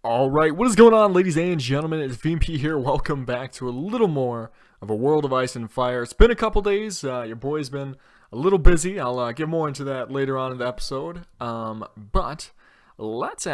Alright, what is going on, ladies and gentlemen? It's VMP here. Welcome back to a little more of A World of Ice and Fire. It's been a couple days. Your boy's been a little busy. I'll get more into that later on in the episode. But let's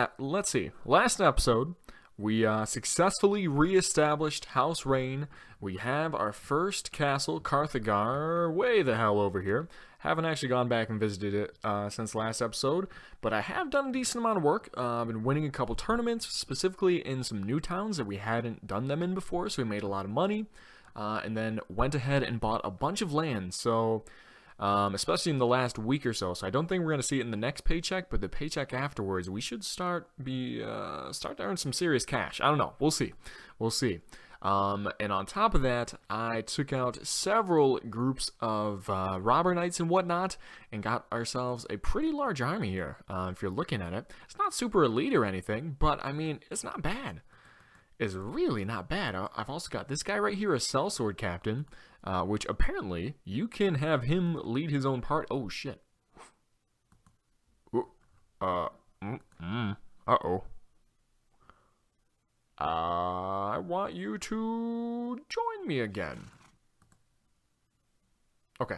see. Last episode, we successfully reestablished House Rain. We have our first castle, Carthagar, way the hell over here. Haven't actually gone back and visited it since last episode, but I have done a decent amount of work. I've been winning a couple tournaments, specifically in some new towns that we hadn't done them in before, so we made a lot of money, and then went ahead and bought a bunch of land, so especially in the last week or so. So I don't think we're going to see it in the next paycheck, but the paycheck afterwards, we should start to earn some serious cash. I don't know. We'll see. We'll see. And on top of that, I took out several groups of robber knights and whatnot, and got ourselves a pretty large army here. If you're looking at it, it's not super elite or anything, but I mean, it's not bad. It's really not bad. I've also got this guy right here, a sellsword captain, which apparently you can have him lead his own part. Oh shit. Uh-oh. I want you to join me again. Okay.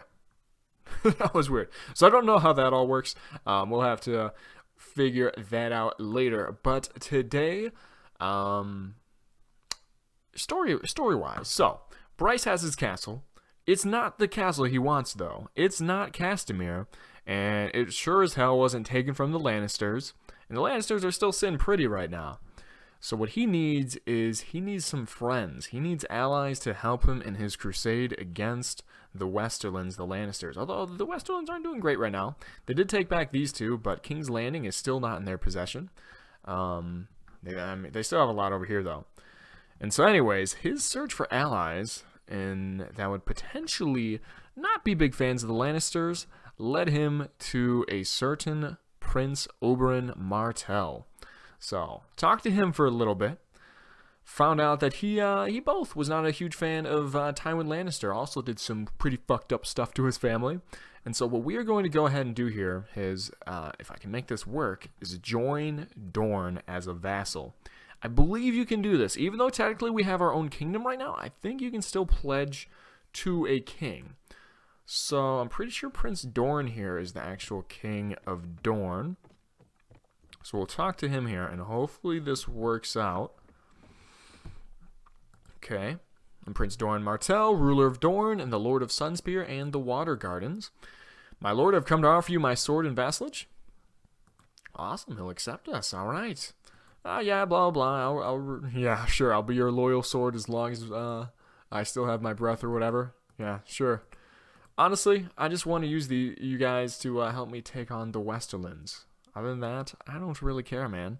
That was weird. So I don't know how that all works. We'll have to figure that out later. But today, story-wise, so Bryce has his castle. It's not the castle he wants, though. It's not Castamere, and it sure as hell wasn't taken from the Lannisters. And the Lannisters are still sitting pretty right now. So what he needs is, he needs some friends. He needs allies to help him in his crusade against the Westerlands, the Lannisters. Although the Westerlands aren't doing great right now. They did take back these two, but King's Landing is still not in their possession. They still have a lot over here, though. And so anyways, his search for allies, and that would potentially not be big fans of the Lannisters, led him to a certain Prince Oberyn Martell. So, talked to him for a little bit. Found out that he both was not a huge fan of Tywin Lannister. Also did some pretty fucked up stuff to his family. And so what we are going to go ahead and do here is, if I can make this work, is join Dorne as a vassal. I believe you can do this. Even though technically we have our own kingdom right now, I think you can still pledge to a king. So, I'm pretty sure Prince Dorne here is the actual king of Dorne. So we'll talk to him here, and hopefully this works out. Okay. I'm Prince Dorne Martell, ruler of Dorne, and the Lord of Sunspear and the Water Gardens. My lord, I've come to offer you my sword and vassalage. Awesome, he'll accept us. All right. Yeah, blah, blah. Yeah, sure, I'll be your loyal sword as long as I still have my breath or whatever. Yeah, sure. Honestly, I just want to use you guys to help me take on the Westerlands. Other than that, I don't really care, man.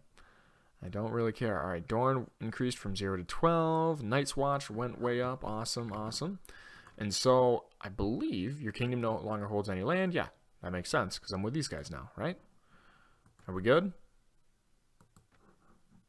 I don't really care. All right, Dorne increased from 0 to 12. Night's Watch went way up. Awesome, awesome. And so, I believe your kingdom no longer holds any land. Yeah, that makes sense, because I'm with these guys now, right? Are we good?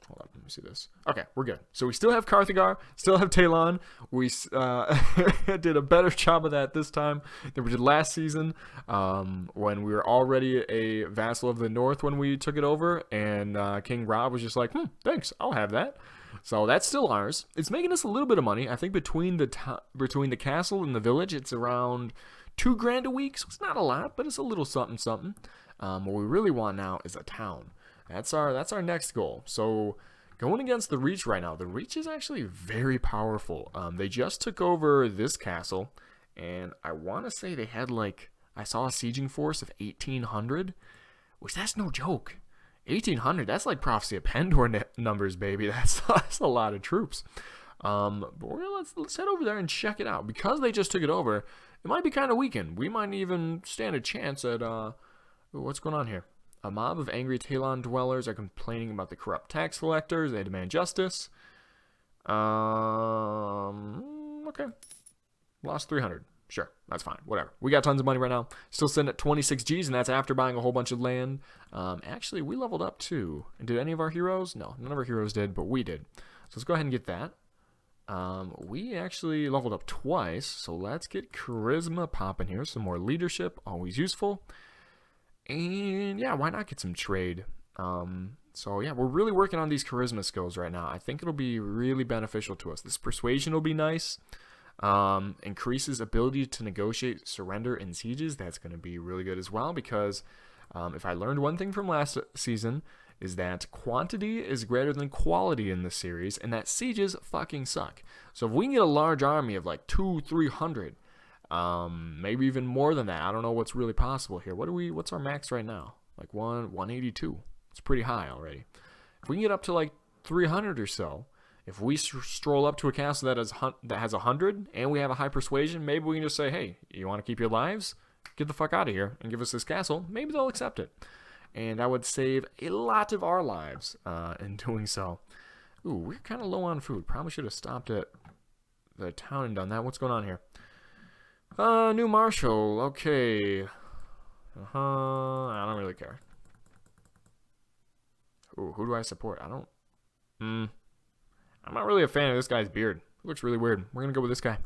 Hold on, let me see this. Okay, we're good. So we still have Carthagar, still have Talon. We did a better job of that this time than we did last season, when we were already a vassal of the North when we took it over, and King Rob was just like, thanks, I'll have that. So that's still ours. It's making us a little bit of money. I think between the castle and the village, it's around $2,000 a week, so it's not a lot, but it's a little something, something. What we really want now is a town. That's our next goal. So going against the Reach right now, the Reach is actually very powerful. They just took over this castle, and I want to say they had I saw a sieging force of 1,800, which that's no joke. 1,800, that's like Prophecy of Pendor numbers, baby. That's a lot of troops. But let's head over there and check it out. Because they just took it over, it might be kind of weakened. We might even stand a chance at what's going on here? A mob of angry Talon dwellers are complaining about the corrupt tax collectors. They demand justice. Okay. Lost 300. Sure, that's fine. Whatever. We got tons of money right now. Still sitting at 26 G's, and that's after buying a whole bunch of land. Actually, we leveled up too. And did any of our heroes? No, none of our heroes did, but we did. So let's go ahead and get that. We actually leveled up twice, so let's get charisma popping here. Some more leadership, always useful. And yeah, why not get some trade? So yeah, we're really working on these charisma skills right now. I think it'll be really beneficial to us. This persuasion will be nice. Increases ability to negotiate surrender in sieges. That's going to be really good as well, because if I learned one thing from last season, is that quantity is greater than quality in this series, and that sieges fucking suck. So if we can get a large army of like 200-300, maybe even more than that, I don't know what's really possible here. What's our max right now? Like 182. It's pretty high already. If we can get up to like 300 or so, if we stroll up to a castle that has 100 and we have a high persuasion, maybe we can just say, hey, you want to keep your lives? Get the fuck out of here and give us this castle. Maybe they'll accept it. And that would save a lot of our lives in doing so. Ooh, we're kind of low on food. Probably should have stopped at the town and done that. What's going on here? New marshal. Okay. I don't really care. Ooh, who do I support? I don't... I'm not really a fan of this guy's beard. It looks really weird. We're going to go with this guy.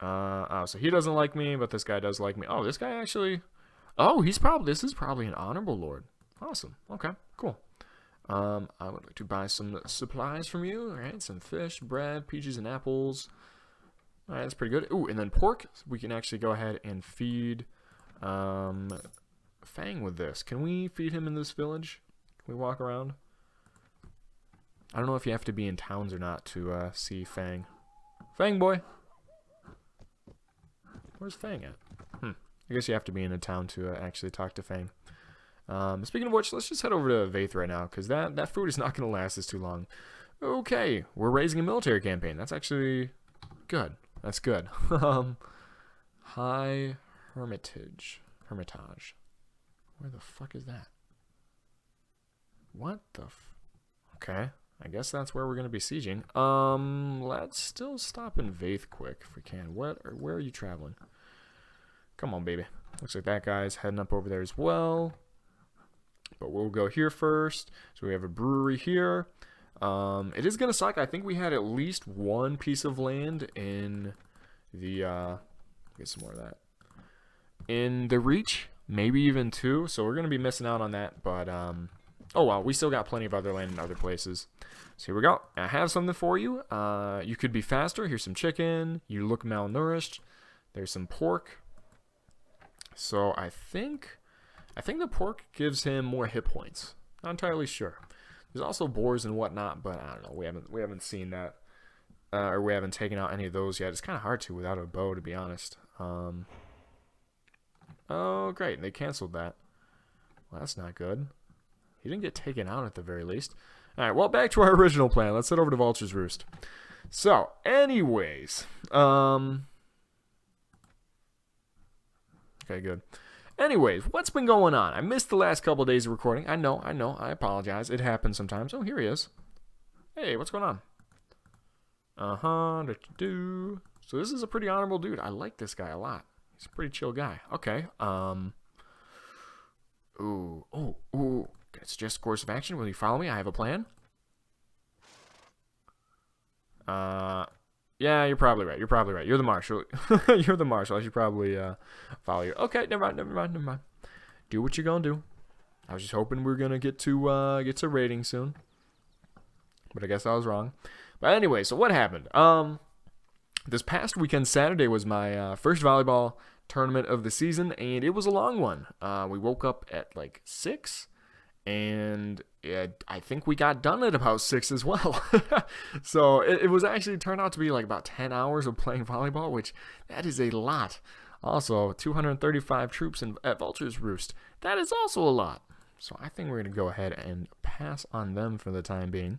So he doesn't like me, but this guy does like me. Oh, this guy actually... Oh, this is probably an honorable lord. Awesome. Okay, cool. I would like to buy some supplies from you. All right, some fish, bread, peaches, and apples. All right, that's pretty good. Ooh, and then pork. We can actually go ahead and feed Fang with this. Can we feed him in this village? Can we walk around? I don't know if you have to be in towns or not to see Fang. Fang boy. Where's Fang at? I guess you have to be in a town to actually talk to Fang. Speaking of which, let's just head over to Vaith right now, because that food is not going to last us too long. Okay, we're raising a military campaign. That's actually good. That's good. High Hermitage. Where the fuck is that? What the Okay, I guess that's where we're going to be sieging. Let's still stop in Vaith quick if we can. Where are you traveling? Come on, baby. Looks like that guy's heading up over there as well. But we'll go here first. So we have a brewery here. It is going to suck. I think we had at least one piece of land in the... get some more of that. In the Reach. Maybe even two. So we're going to be missing out on that. But, oh well. We still got plenty of other land in other places. So here we go. I have something for you. You could be faster. Here's some chicken. You look malnourished. There's some pork. So I think the pork gives him more hit points. Not entirely sure. There's also boars and whatnot, but I don't know. We haven't seen that, or we haven't taken out any of those yet. It's kind of hard to without a bow, to be honest. Oh great, they canceled that. Well, that's not good. He didn't get taken out at the very least. All right, well, back to our original plan. Let's head over to Vulture's Roost. So, anyways, okay, good. Anyways, what's been going on? I missed the last couple of days of recording. I know. I apologize. It happens sometimes. Oh, here he is. Hey, what's going on? So this is a pretty honorable dude. I like this guy a lot. He's a pretty chill guy. Okay. Ooh. It's just course of action. Will you follow me? I have a plan. Yeah, you're probably right. You're the marshal. You're the marshal. I should probably follow you. Okay, never mind. Do what you're gonna do. I was just hoping we were gonna get to rating soon, but I guess I was wrong. But anyway, so what happened? This past weekend, Saturday, was my first volleyball tournament of the season, and it was a long one. We woke up at like 6. And I think we got done at about 6 as well. So it was actually turned out to be like about 10 hours of playing volleyball, which that is a lot. Also, 235 troops at Vulture's Roost. That is also a lot. So I think we're going to go ahead and pass on them for the time being.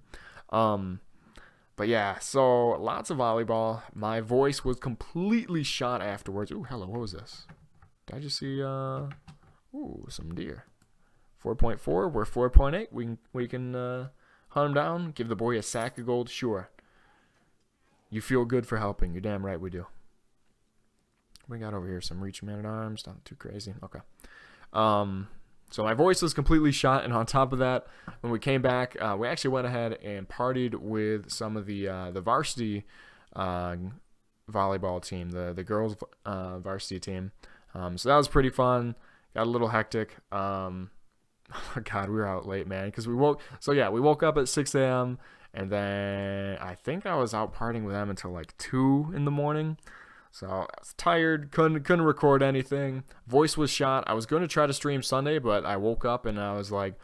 But yeah, so lots of volleyball. My voice was completely shot afterwards. Ooh, hello, what was this? Did I just see, some deer. 4.4, we're 4.8. We can hunt him down, give the boy a sack of gold. Sure. You feel good for helping. You're damn right we do. We got over here some reach man-at-arms. Not too crazy. Okay. So my voice was completely shot, and on top of that, when we came back, we actually went ahead and partied with some of the varsity volleyball team, the girls varsity team. So that was pretty fun. Got a little hectic. Oh God, we were out late, man. Because we woke up at 6 a.m. and then I think I was out partying with them until like 2 in the morning. So I was tired, couldn't record anything. Voice was shot. I was going to try to stream Sunday, but I woke up and I was like,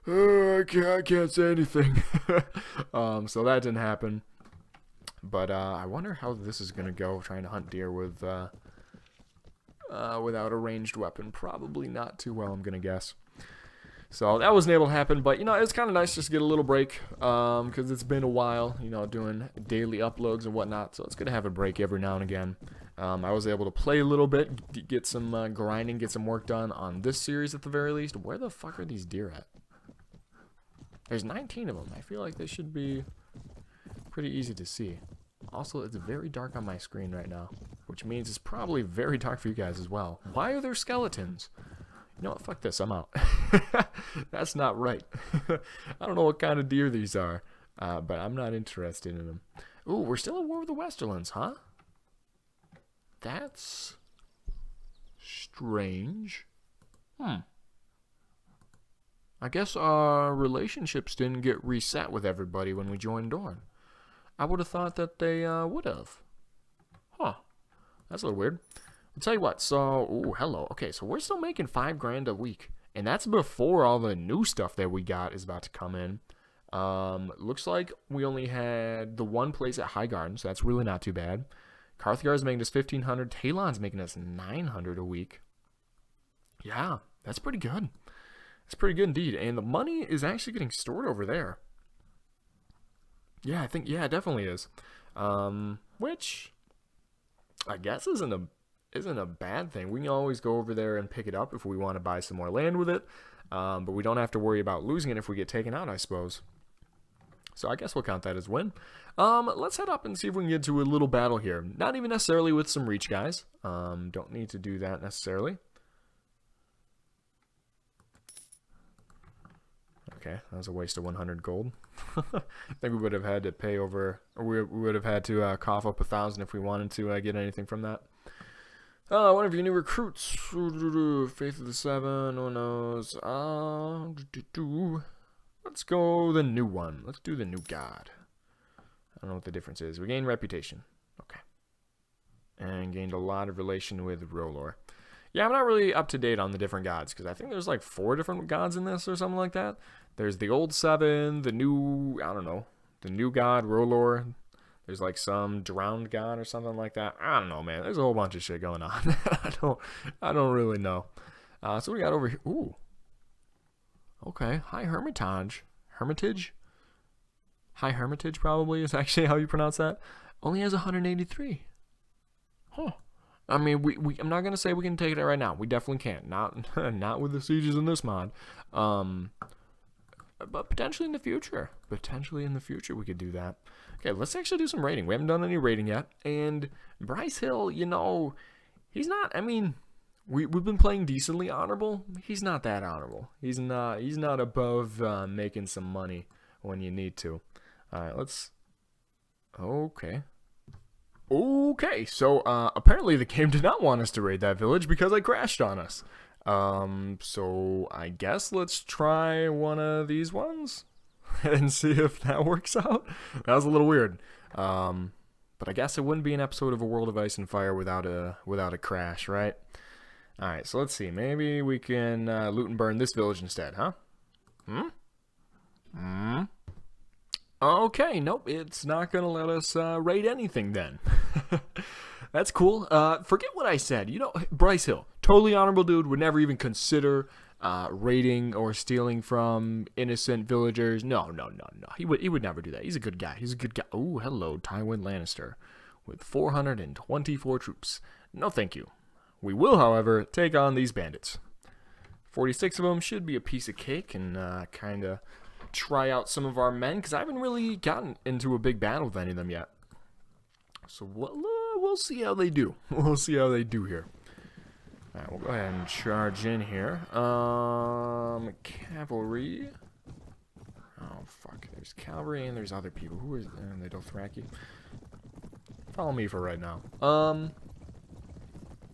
oh, I can't say anything. So that didn't happen. But I wonder how this is going to go, trying to hunt deer with without a ranged weapon. Probably not too well, I'm going to guess. So that wasn't able to happen, but, it's kind of nice just to get a little break, because it's been a while, doing daily uploads and whatnot, so it's good to have a break every now and again. I was able to play a little bit, get some grinding, get some work done on this series at the very least. Where the fuck are these deer at? There's 19 of them. I feel like they should be pretty easy to see. Also, it's very dark on my screen right now, which means it's probably very dark for you guys as well. Why are there skeletons? You know what? Fuck this. I'm out. That's not right. I don't know what kind of deer these are, but I'm not interested in them. Ooh, we're still at war with the Westerlands, huh? That's strange. I guess our relationships didn't get reset with everybody when we joined Dorne. I would have thought that they would have. Huh. That's a little weird. I'll tell you what, so, ooh, hello. Okay, so we're still making $5,000 a week. And that's before all the new stuff that we got is about to come in. Looks like we only had the one place at Highgarden, so that's really not too bad. Carthgar's making us $1,500. Talon's making us $900 a week. Yeah, that's pretty good. That's pretty good indeed. And the money is actually getting stored over there. Yeah, I think, yeah, it definitely is. Which I guess isn't a bad thing. We can always go over there and pick it up if we want to buy some more land with it. But we don't have to worry about losing it if we get taken out, I suppose. So I guess we'll count that as win. Let's head up and see if we can get to a little battle here. Not even necessarily with some reach guys. Don't need to do that necessarily. Okay, that was a waste of 100 gold. I think we would have had to pay over, or we would have had to cough up 1,000 if we wanted to get anything from that. One of your new recruits. Faith of the Seven, who knows? Let's go the new one. Let's do the new god. I don't know what the difference is. We gained reputation. Okay. And gained a lot of relation with Rolor. Yeah, I'm not really up to date on the different gods, because I think there's like 4 different gods in this or something like that. There's the old 7, the new, I don't know, the new god, Rolor. There's like some drowned god or something like that. I don't know, man. There's a whole bunch of shit going on. I don't really know. So we got over here. Ooh. Okay. High Hermitage. Hermitage? High Hermitage probably is actually how you pronounce that. Only has 183. Huh. I mean, I'm not gonna say we can take it right now. We definitely can't. Not with the sieges in this mod. But potentially in the future. Potentially in the future we could do that. Okay, let's actually do some raiding. We haven't done any raiding yet. And Bryce Hill, he's not, I mean, we've been playing decently honorable. He's not that honorable. He's not above making some money when you need to. Alright, let's, okay. Okay, so apparently the game did not want us to raid that village because I crashed on us. So I guess let's try one of these ones and see if that works out. That was a little weird. But I guess it wouldn't be an episode of A World of Ice and Fire without a crash, right? All right, so let's see. Maybe we can loot and burn this village instead, huh? Okay, nope, it's not gonna let us raid anything then. That's cool. Forget what I said. Bryce Hill, totally honorable dude, would never even consider raiding or stealing from innocent villagers. No. He would never do that. He's a good guy. Oh, hello, Tywin Lannister, with 424 troops. No, thank you. We will, however, take on these bandits. 46 of them should be a piece of cake, and kind of try out some of our men, because I haven't really gotten into a big battle with any of them yet. So we'll see how they do. We'll see how they do here. Alright, we'll go ahead and charge in here. Cavalry. Oh, fuck. There's cavalry and there's other people. Who is... the Dothraki. Follow me for right now.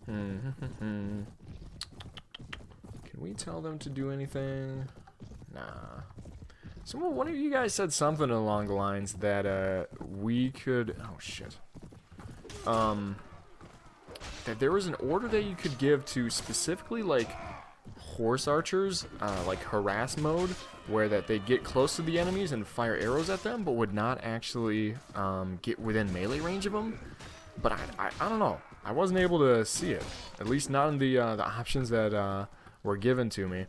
Can we tell them to do anything? Nah. One of you guys said something along the lines that we could. Oh shit. That there was an order that you could give to specifically like horse archers, like harass mode, where that they get close to the enemies and fire arrows at them, but would not actually get within melee range of them. But I don't know. I wasn't able to see it. At least not in the options that were given to me.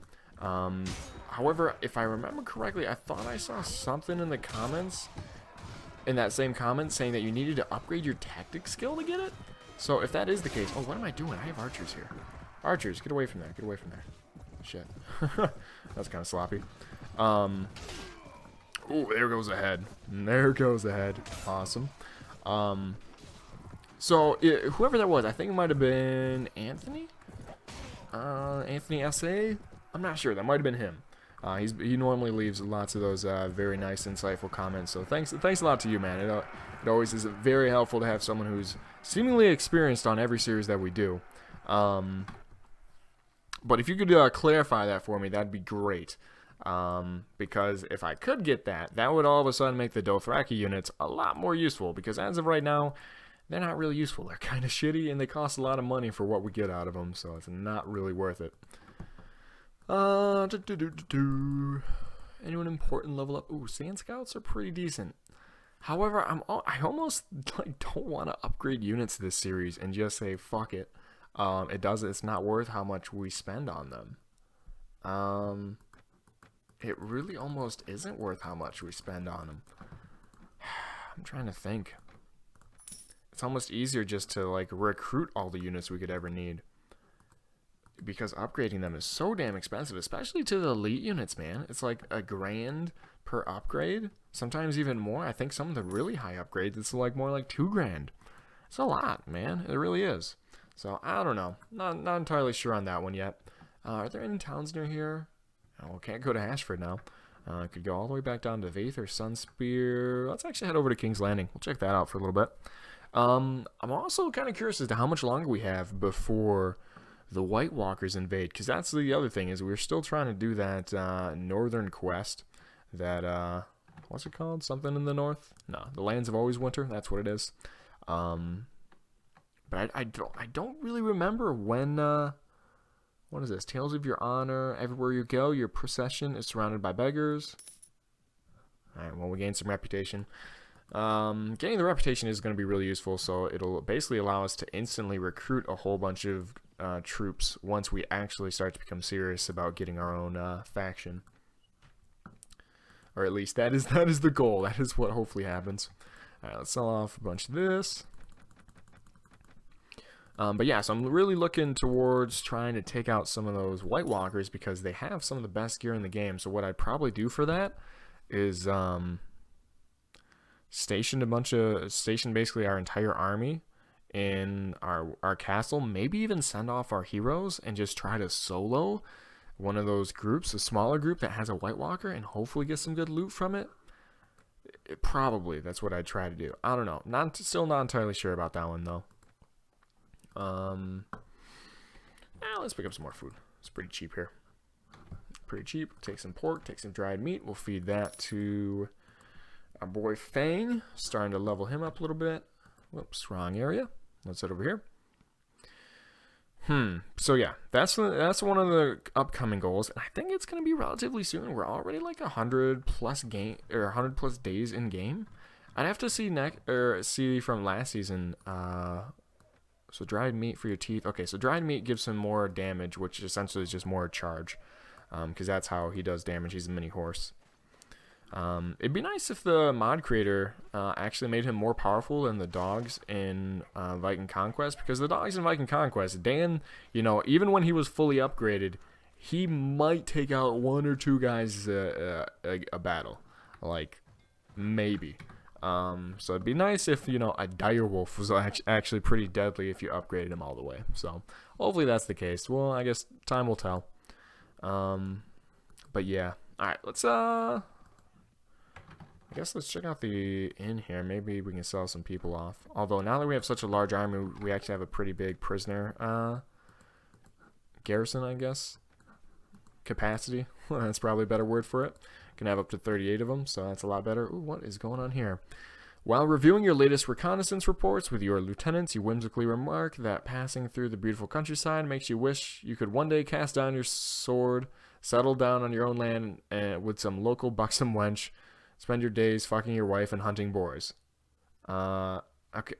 However, if I remember correctly, I thought I saw something in the comments, in that same comment, saying that you needed to upgrade your tactic skill to get it. So if that is the case, oh, what am I doing? I have archers here. Archers, get away from there. Get away from there. Shit. That's kind of sloppy. Ooh, there goes the head. There goes the head. Awesome. So whoever that was, I think it might have been Anthony. Anthony S.A. I'm not sure. That might have been him. He normally leaves lots of those very nice, insightful comments. So thanks a lot to you, man. It always is very helpful to have someone who's seemingly experienced on every series that we do. But if you could clarify that for me, that'd be great. Because if I could get that, that would all of a sudden make the Dothraki units a lot more useful. Because as of right now, they're not really useful. They're kind of shitty, and they cost a lot of money for what we get out of them. So it's not really worth it. Anyone important level up? Ooh, Sand Scouts are pretty decent. However, I almost like don't want to upgrade units this series and just say fuck it. It's not worth how much we spend on them. It really almost isn't worth how much we spend on them. I'm trying to think. It's almost easier just to like recruit all the units we could ever need. Because upgrading them is so damn expensive, especially to the elite units, man. It's like $1,000 per upgrade, sometimes even more. I think some of the really high upgrades, it's like more like $2,000. It's a lot, man. It really is. So I don't know. Not entirely sure on that one yet. Are there any towns near here? Oh, can't go to Ashford now. Could go all the way back down to Vaith or Sunspear. Let's actually head over to King's Landing. We'll check that out for a little bit. I'm also kind of curious as to how much longer we have before the White Walkers invade, because that's the other thing, is we're still trying to do that northern quest, that what's it called, something in the north? No, the Lands of Always Winter, that's what it is. But I don't really remember when what is this? Tales of Your Honor. Everywhere you go, your procession is surrounded by beggars. Alright, well, we gained some reputation. Getting the reputation is going to be really useful, so it'll basically allow us to instantly recruit a whole bunch of troops once we actually start to become serious about getting our own faction. Or at least that is the goal. That is what hopefully happens. Alright, let's sell off a bunch of this. But yeah, so I'm really looking towards trying to take out some of those White Walkers because they have some of the best gear in the game. So what I'd probably do for that is station basically our entire army in our castle, maybe even send off our heroes and just try to solo one of those groups, a smaller group that has a White Walker, and hopefully get some good loot from it. Probably that's what I'd try to do. I don't know. Still not entirely sure about that one though. Let's pick up some more food. It's pretty cheap here. Pretty cheap. Take some pork, take some dried meat. We'll feed that to our boy Fang. Starting to level him up a little bit. Whoops, wrong area. Let's head over here. So yeah, that's one of the upcoming goals. And I think it's going to be relatively soon. We're already like 100 plus days in game. I'd have to see from last season. So dried meat for your teeth. Okay, so dried meat gives him more damage, which essentially is just more charge. Because that's how he does damage. He's a mini horse. It'd be nice if the mod creator actually made him more powerful than the dogs in Viking Conquest. Because the dogs in Viking Conquest, Dan, even when he was fully upgraded, he might take out one or two guys a battle. Like, maybe. So it'd be nice if, a direwolf was actually pretty deadly if you upgraded him all the way. So hopefully that's the case. Well, I guess time will tell. But yeah. Alright, let's check out the inn here. Maybe we can sell some people off. Although now that we have such a large army, we actually have a pretty big prisoner garrison, I guess. capacity. That's probably a better word for it. Can have up to 38 of them, so that's a lot better. Ooh, what is going on here? While reviewing your latest reconnaissance reports with your lieutenants, you whimsically remark that passing through the beautiful countryside makes you wish you could one day cast down your sword, settle down on your own land with some local buxom wench, spend your days fucking your wife and hunting boars. Okay.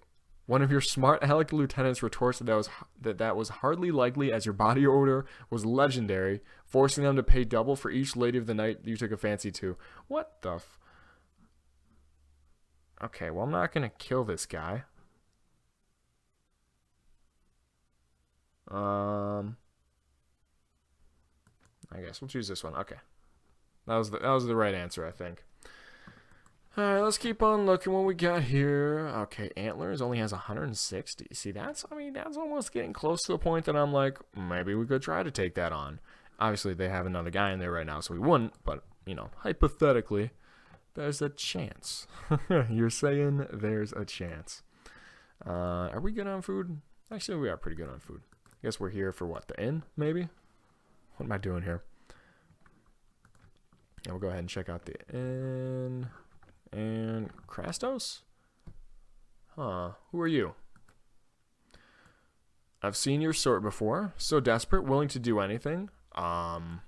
One of your smart aleck lieutenants retorts that was hardly likely, as your body odor was legendary, forcing them to pay double for each lady of the night you took a fancy to. What the Okay, well, I'm not going to kill this guy. I guess we'll choose this one. Okay. That was the right answer, I think. Alright, let's keep on looking what we got here. Okay, Antlers only has 160. See, that's almost getting close to the point that I'm like, maybe we could try to take that on. Obviously, they have another guy in there right now, so we wouldn't, but, hypothetically, there's a chance. You're saying there's a chance. Are we good on food? Actually, we are pretty good on food. I guess we're here for what? The inn, maybe? What am I doing here? Yeah, we'll go ahead and check out the inn. And Krastos? Huh. Who are you? I've seen your sort before. So desperate, willing to do anything. So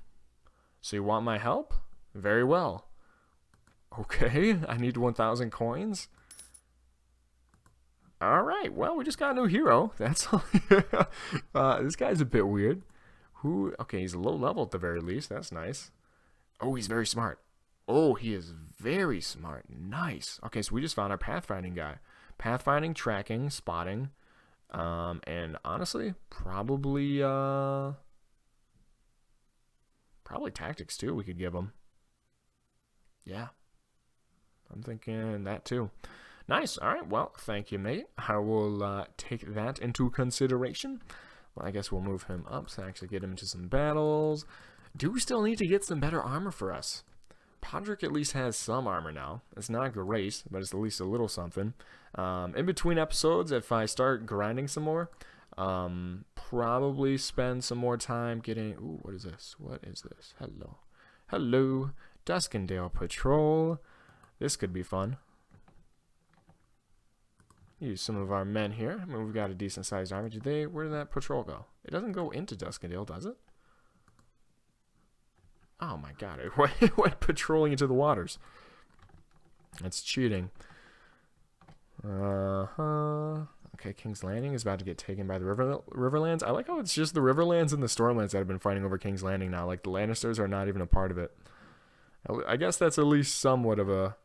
you want my help? Very well. Okay, I need 1,000 coins. Alright, well, we just got a new hero. That's all. This guy's a bit weird. Okay, he's low level at the very least. That's nice. Oh, he's very smart. Oh, he is very smart. Nice. Okay, so we just found our pathfinding guy. Pathfinding, tracking, spotting, and honestly, probably tactics too we could give him. Yeah. I'm thinking that too. Nice. All right. Well, thank you, mate. I will take that into consideration. Well, I guess we'll move him up to actually get him into some battles. Do we still need to get some better armor for us? Podrick at least has some armor now. It's not great, but it's at least a little something. In between episodes, if I start grinding some more, probably spend some more time getting... Ooh, what is this? What is this? Hello. Hello. Duskendale Patrol. This could be fun. Use some of our men here. I mean, we've got a decent-sized army. Where did that patrol go? It doesn't go into Duskendale, does it? Oh my god, it went patrolling into the waters. That's cheating. Okay, King's Landing is about to get taken by the Riverlands. I like how it's just the Riverlands and the Stormlands that have been fighting over King's Landing now. Like, the Lannisters are not even a part of it. I guess that's at least somewhat of a...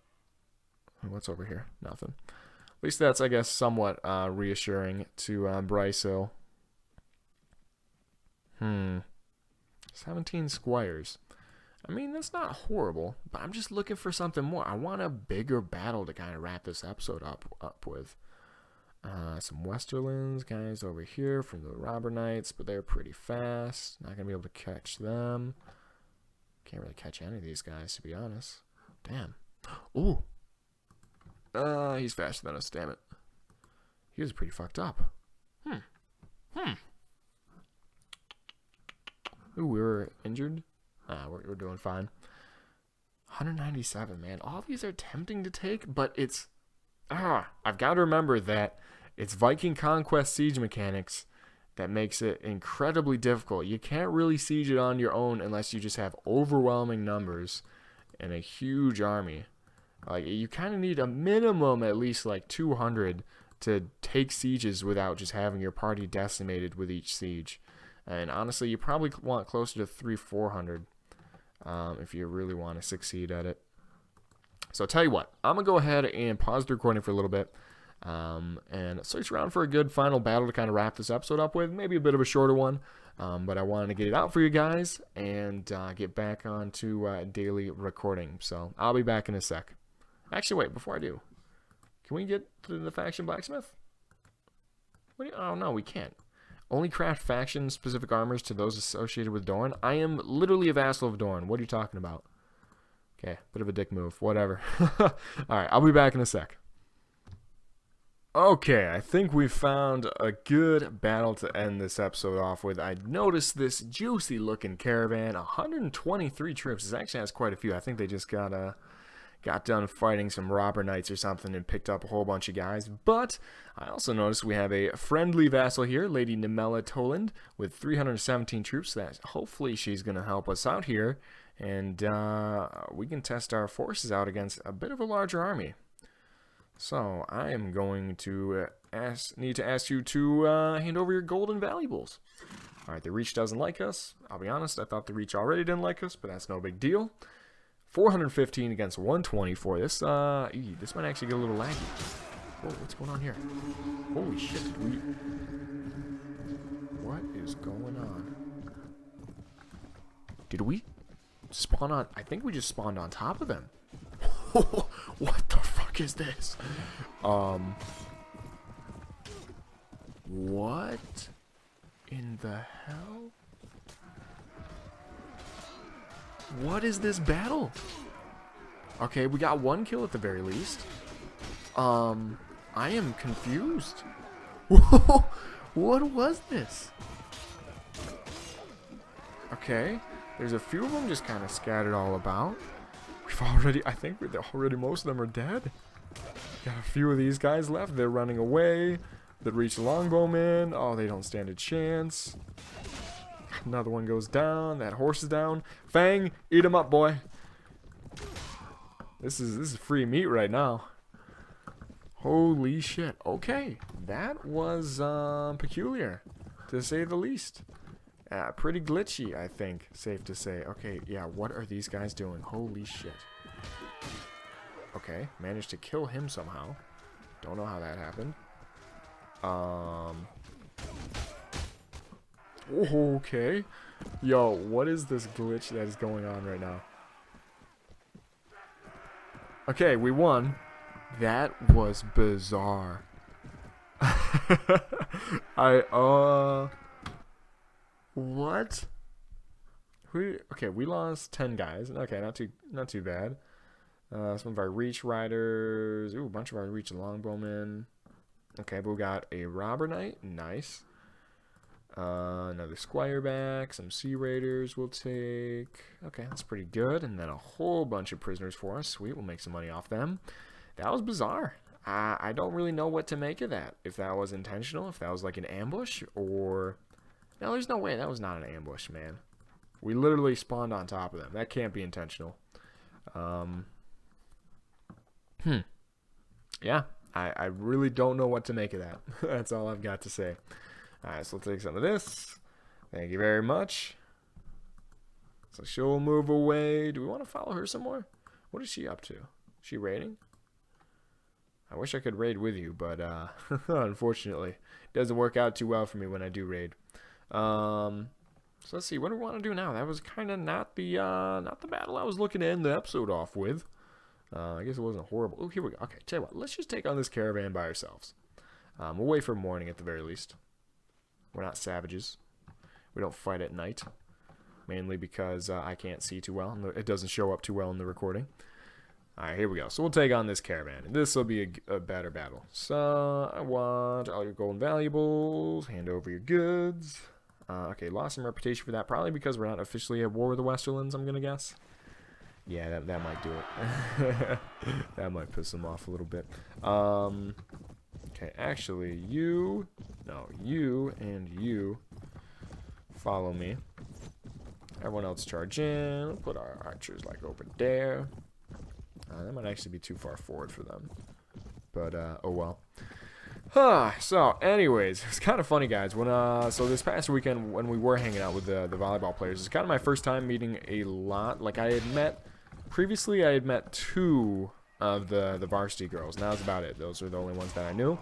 What's over here? Nothing. At least that's, I guess, somewhat reassuring to Bryce Hill. 17 squires. I mean, that's not horrible, but I'm just looking for something more. I want a bigger battle to kind of wrap this episode up with. Some Westerlands guys over here from the Robber Knights, but they're pretty fast. Not going to be able to catch them. Can't really catch any of these guys, to be honest. Damn. Ooh. He's faster than us, damn it. He was pretty fucked up. Ooh, we were injured. We're doing fine. 197, man. All these are tempting to take, but it's... I've got to remember that it's Viking Conquest siege mechanics that makes it incredibly difficult. You can't really siege it on your own unless you just have overwhelming numbers and a huge army. Like, you kind of need a minimum at least like 200 to take sieges without just having your party decimated with each siege. And honestly, you probably want closer to 300-400 if you really want to succeed at it. So I'll tell you what, I'm going to go ahead and pause the recording for a little bit and search around for a good final battle to kind of wrap this episode up with. Maybe a bit of a shorter one, but I wanted to get it out for you guys and get back onto daily recording. So I'll be back in a sec. Actually, wait, before I do, can we get to the faction blacksmith? Oh, no, we can't. Only craft faction-specific armors to those associated with Dorne. I am literally a vassal of Dorne. What are you talking about? Okay, bit of a dick move. Whatever. Alright, I'll be back in a sec. Okay, I think we found a good battle to end this episode off with. I noticed this juicy looking caravan, 123 troops. This actually has quite a few. I think they just got done fighting some robber knights or something and picked up a whole bunch of guys. But I also noticed we have a friendly vassal here, Lady Nimella Toland, with 317 troops. That hopefully she's going to help us out here, and we can test our forces out against a bit of a larger army. So I am going to need to ask you to hand over your golden valuables. All right, the Reach doesn't like us. I'll be honest, I thought the Reach already didn't like us, but that's no big deal. 415 against 120 for this. This might actually get a little laggy. Whoa, what's going on here? Holy shit, what is going on? Did we spawn on... I think we just spawned on top of them. What the fuck is this? What in the hell? What is this battle? Okay, we got one kill at the very least. I am confused. What was this? Okay, there's a few of them just kind of scattered all about. I think most of them are dead. Got a few of these guys left. They're running away. The Reach longbowmen. Oh, they don't stand a chance. Another one goes down. That horse is down. Fang, eat him up, boy. This is free meat right now. Holy shit. Okay, that was peculiar, to say the least. Pretty glitchy, I think, safe to say. Okay, yeah, what are these guys doing? Holy shit. Okay, managed to kill him somehow. Don't know how that happened. Okay. Yo, what is this glitch that is going on right now? Okay, we won. That was bizarre. What? Okay, we lost 10 guys. Okay, not too bad. Some of our Reach riders. Ooh, a bunch of our Reach longbowmen. Okay, but we got a robber knight. Nice. Another squire back. Some sea raiders we'll take. Okay, that's pretty good. And then a whole bunch of prisoners for us. Sweet, we'll make some money off them. That was bizarre. I don't really know what to make of that. If that was intentional, if that was like an ambush, or... No, there's no way. That was not an ambush, man. We literally spawned on top of them. That can't be intentional. Yeah, I really don't know what to make of that. That's all I've got to say. Alright, so let's take some of this. Thank you very much. So she'll move away. Do we want to follow her some more? What is she up to? Is she raiding? I wish I could raid with you, but unfortunately, it doesn't work out too well for me when I do raid. So let's see. What do we want to do now? That was kind of not the battle I was looking to end the episode off with. I guess it wasn't horrible. Oh, here we go. Okay, tell you what. Let's just take on this caravan by ourselves. We'll wait for morning at the very least. We're not savages. We don't fight at night. Mainly because I can't see too well. It doesn't show up too well in the recording. Alright, here we go. So we'll take on this caravan. This will be a better battle. So I want all your golden valuables. Hand over your goods. Okay, lost some reputation for that. Probably because we're not officially at war with the Westerlands, I'm going to guess. Yeah, that might do it. That might piss them off a little bit. Okay, actually, you and you follow me. Everyone else charge in. We'll put our archers like over there. That might actually be too far forward for them. But, oh well. So, anyways, it's kind of funny, guys. When so this past weekend, when we were hanging out with the volleyball players, it's kind of my first time meeting a lot. Like, previously I had met 2 of the varsity girls, and that was about it. Those were the only ones that I knew.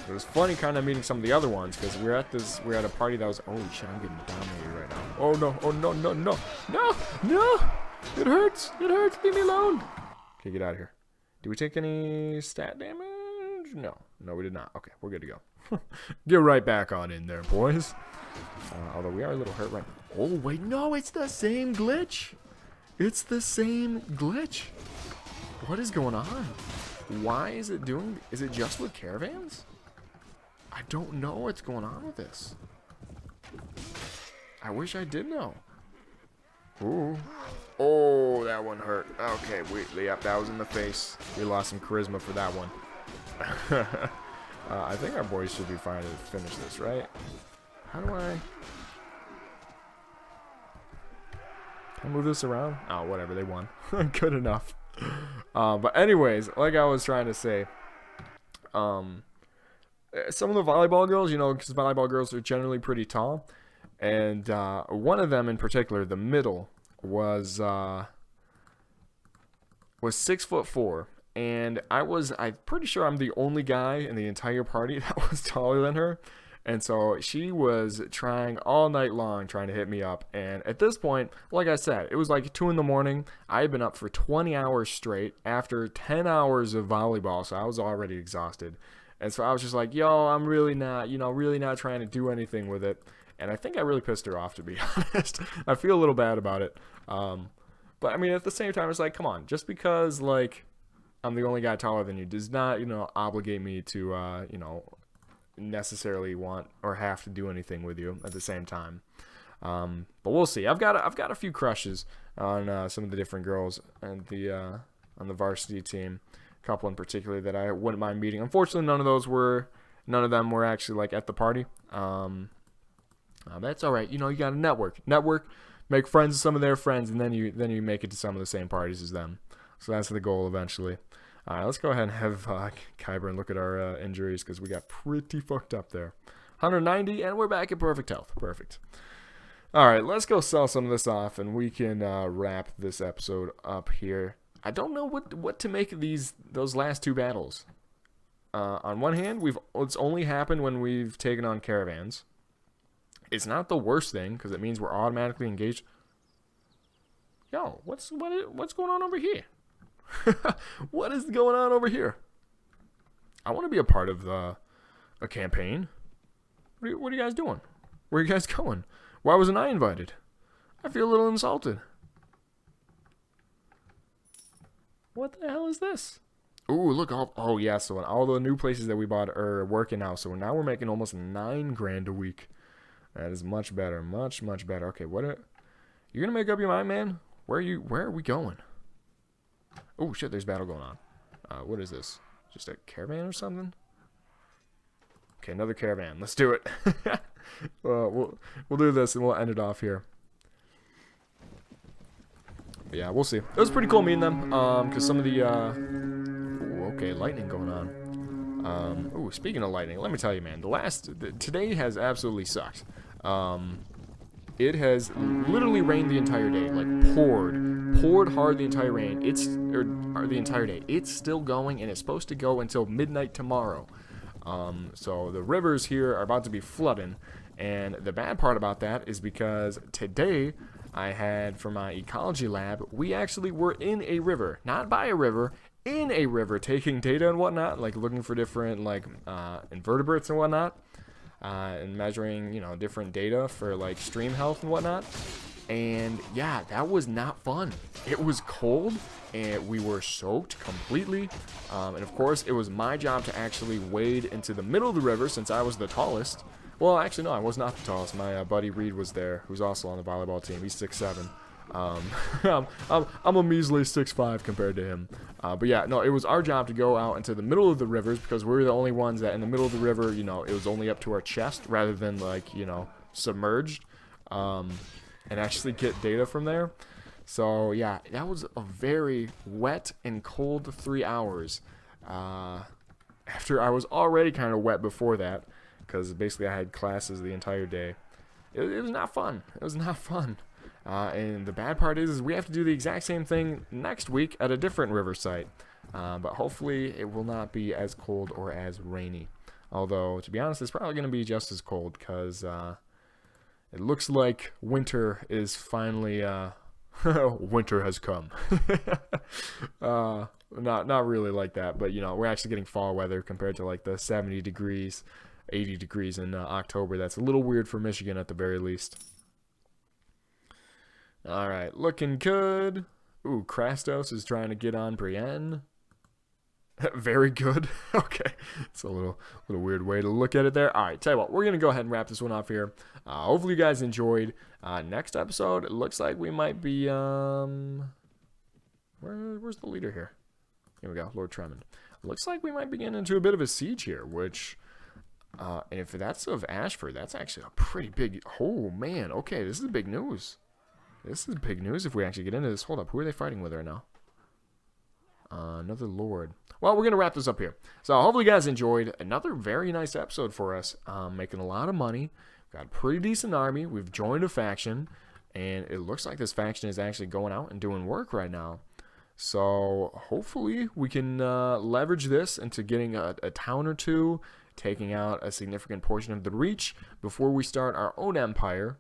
It was funny kind of meeting some of the other ones, because we were at a party that was, holy shit, I'm getting dominated right now. Oh no, no, it hurts, leave me alone. Okay, get out of here. Did we take any stat damage? No, we did not. Okay, we're good to go. Get right back on in there, boys. Although we are a little hurt right now. Oh wait, no, it's the same glitch. It's the same glitch. What is going on? Why is it doing... Is it just with caravans? I don't know what's going on with this. I wish I did know. Ooh. Oh, that one hurt. Okay, yep, that was in the face. We lost some charisma for that one. I think our boys should be fine to finish this, right? How do I... Can I move this around? Oh, whatever, they won. Good enough. But anyways, like I was trying to say, some of the volleyball girls, you know, because volleyball girls are generally pretty tall, and one of them in particular, the middle, was 6'4", and I'm pretty sure I'm the only guy in the entire party that was taller than her. And so she was trying all night long, trying to hit me up. And at this point, like I said, it was like 2 in the morning. I had been up for 20 hours straight after 10 hours of volleyball. So I was already exhausted. And so I was just like, yo, I'm really not, really not trying to do anything with it. And I think I really pissed her off, to be honest. I feel a little bad about it. But I mean, at the same time, it's like, come on, just because like I'm the only guy taller than you does not, obligate me to, necessarily want or have to do anything with you at the same time. But we'll see. I've got a few crushes on some of the different girls and on the varsity team. A couple in particular that I wouldn't mind meeting. Unfortunately, none of them were actually like at the party. That's all right. You got to network, make friends with some of their friends, and then you make it to some of the same parties as them. So that's the goal eventually. All right, let's go ahead and have Kyburn look at our injuries because we got pretty fucked up there. 190, and we're back at perfect health. Perfect. All right, let's go sell some of this off, and we can wrap this episode up here. I don't know what to make of those last 2 battles. On one hand, it's only happened when we've taken on caravans. It's not the worst thing because it means we're automatically engaged. Yo, what's going on over here? What is going on over here? I want to be a part of a campaign. What are you guys doing? Where are you guys going? Why wasn't I invited? I feel a little insulted. What the hell is this? Ooh, look. Oh, yeah. So all the new places that we bought are working now. So now we're making almost $9,000 a week. That is much better. Much, much better. Okay, you're going to make up your mind, man? Where are we going? Oh, shit, there's battle going on. What is this? Just a caravan or something? Okay, another caravan. Let's do it. We'll do this, and we'll end it off here. But yeah, we'll see. It was pretty cool meeting them, because some of the... Ooh, okay, lightning going on. Ooh, speaking of lightning, let me tell you, man, today has absolutely sucked. It has literally rained the entire day, like poured hard the entire the entire day. It's still going, and it's supposed to go until midnight tomorrow. So the rivers here are about to be flooding, and the bad part about that is because today I had for my ecology lab, we actually were in a river, not by a river, in a river, taking data and whatnot, like looking for different like invertebrates and whatnot. And measuring, different data for like stream health and whatnot. And yeah, that was not fun. It was cold and we were soaked completely. And of course, it was my job to actually wade into the middle of the river since I was the tallest. Well, actually, no, I was not the tallest. My buddy Reed was there, who's also on the volleyball team. He's 6'7". I'm a measly 6'5" compared to him. But yeah, no, it was our job to go out into the middle of the rivers because we were the only ones that in the middle of the river, it was only up to our chest rather than like, submerged, and actually get data from there. So yeah, that was a very wet and cold 3 hours. After I was already kind of wet before that because basically I had classes the entire day. It was not fun. It was not fun. And the bad part is we have to do the exact same thing next week at a different river site. But hopefully it will not be as cold or as rainy. Although, to be honest, it's probably going to be just as cold because it looks like winter is finally... winter has come. Not really like that, but, we're actually getting fall weather compared to like the 70 degrees, 80 degrees in October. That's a little weird for Michigan at the very least. All right, looking good. Ooh, Krastos is trying to get on Brienne. Very good. Okay. It's a little weird way to look at it there. All right, tell you what, we're going to go ahead and wrap this one off here. Hopefully you guys enjoyed. Next episode, it looks like we might be, where's the leader here? Here we go, Lord Tremond. Looks like we might be getting into a bit of a siege here, which, and if that's of Ashford, that's actually a pretty big, oh man, okay, this is big news. This is big news if we actually get into this. Hold up, who are they fighting with right now? Another lord. Well, we're going to wrap this up here. So hopefully you guys enjoyed. Another very nice episode for us. Making a lot of money. We've got a pretty decent army. We've joined a faction. And it looks like this faction is actually going out and doing work right now. So hopefully we can leverage this into getting a town or two. Taking out a significant portion of the Reach before we start our own empire.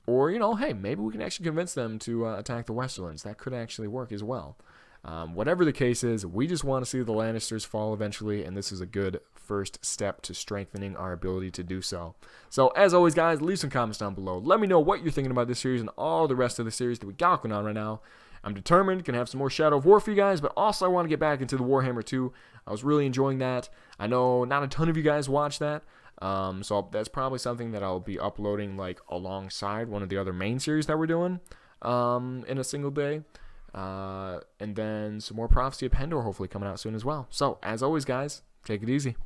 Or, you know, hey, maybe we can actually convince them to attack the Westerlands. That could actually work as well. Whatever the case is, we just want to see the Lannisters fall eventually, and this is a good first step to strengthening our ability to do so. So, as always, guys, leave some comments down below. Let me know what you're thinking about this series and all the rest of the series that we got going on right now. I'm determined, can have some more Shadow of War for you guys, but also I want to get back into the Warhammer 2. I was really enjoying that. I know not a ton of you guys watch that. So that's probably something that I'll be uploading like alongside one of the other main series that we're doing in a single day. And then some more Prophecy of Pendor hopefully coming out soon as well. So as always, guys, take it easy.